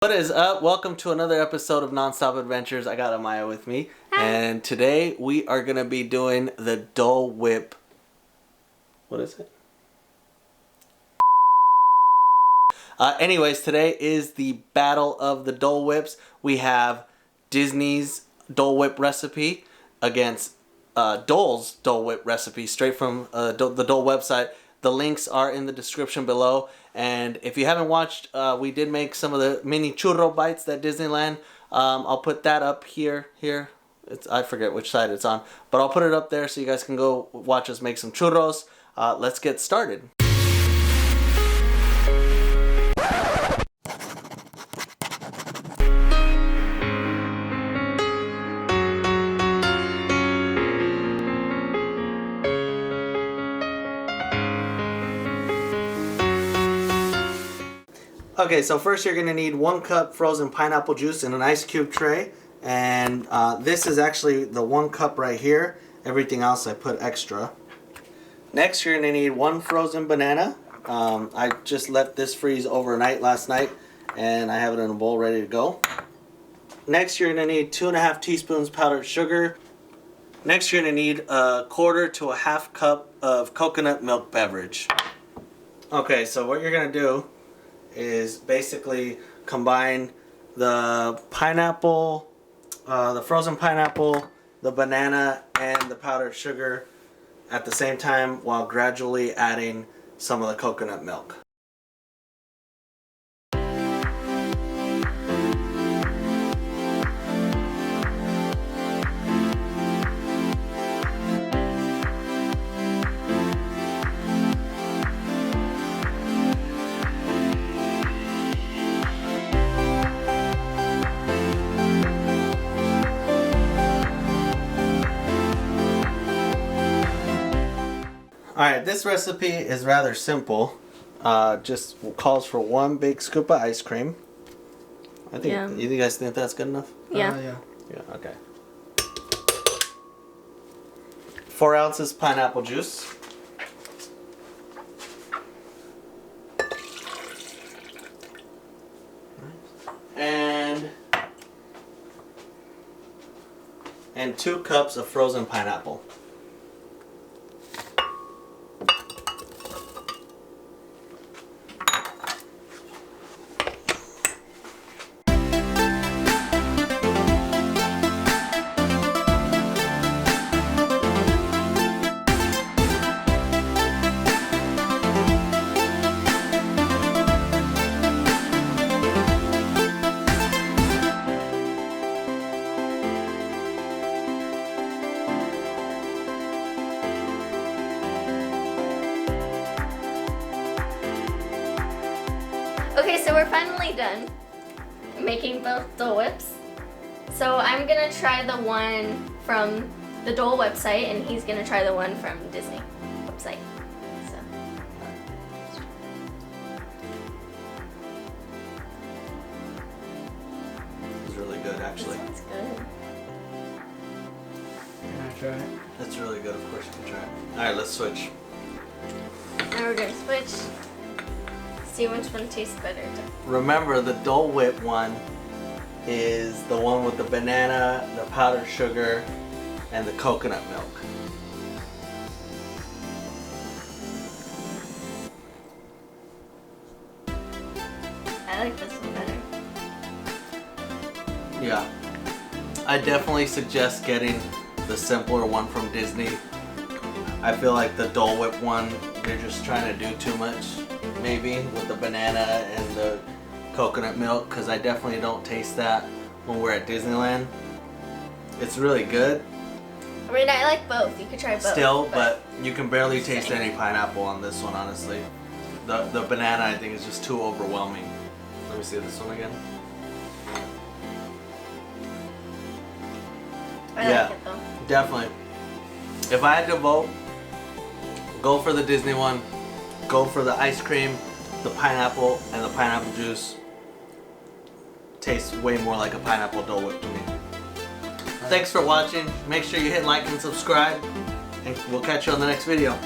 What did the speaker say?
What is up? Welcome to another episode of Nonstop Adventures. I got Amaya with me. Hi. And today we are going to be doing the Dole Whip. What is it? Anyways, today is the battle of the Dole Whips. We have Disney's Dole Whip recipe against Dole's Dole Whip recipe straight from the Dole website. The links are in the description below. And if you haven't watched, we did make some of the mini churro bites at Disneyland. I'll put that up here. I forget which side it's on. But I'll put it up there so you guys can go watch us make some churros. Let's get started. Okay, so first you're going to need 1 cup frozen pineapple juice in an ice cube tray. And this is actually the 1 cup right here. Everything else I put extra. Next you're going to need 1 frozen banana. I just let this freeze overnight last night. And I have it in a bowl ready to go. Next you're going to need 2.5 teaspoons powdered sugar. Next you're going to need 1/4 to 1/2 cup of coconut milk beverage. Okay, so what you're going to do is basically combine the pineapple, the frozen pineapple, the banana, and the powdered sugar at the same time while gradually adding some of the coconut milk. Alright, this recipe is rather simple. Just calls for 1 big scoop of ice cream. I think. Yeah. You guys think that's good enough? Yeah. Yeah, okay. 4 ounces pineapple juice. And 2 cups of frozen pineapple. Okay, so we're finally done making both Dole Whips. So I'm gonna try the one from the Dole website, and he's gonna try the one from Disney website. So. It's really good, actually. That sounds good. Can I try it? That's really good. Of course you can try it. Alright, let's switch. Now we're gonna switch. See which one tastes better. Remember, the Dole Whip one is the one with the banana, the powdered sugar, and the coconut milk. I like this one better. Yeah. I definitely suggest getting the simpler one from Disney. I feel like the Dole Whip one, they're just trying to do too much, maybe, with the banana and the coconut milk, because I definitely don't taste that when we're at Disneyland. It's really good. I mean, I like both. You could try both. Still, but you can barely taste any pineapple on this one, honestly. The banana, I think, is just too overwhelming. Let me see this one again. I like it though. Definitely. If I had to vote, go for the Disney one, go for the ice cream, the pineapple, and the pineapple juice. Tastes way more like a pineapple Dole Whip to me. Thanks for watching. Make sure you hit like and subscribe, and we'll catch you on the next video.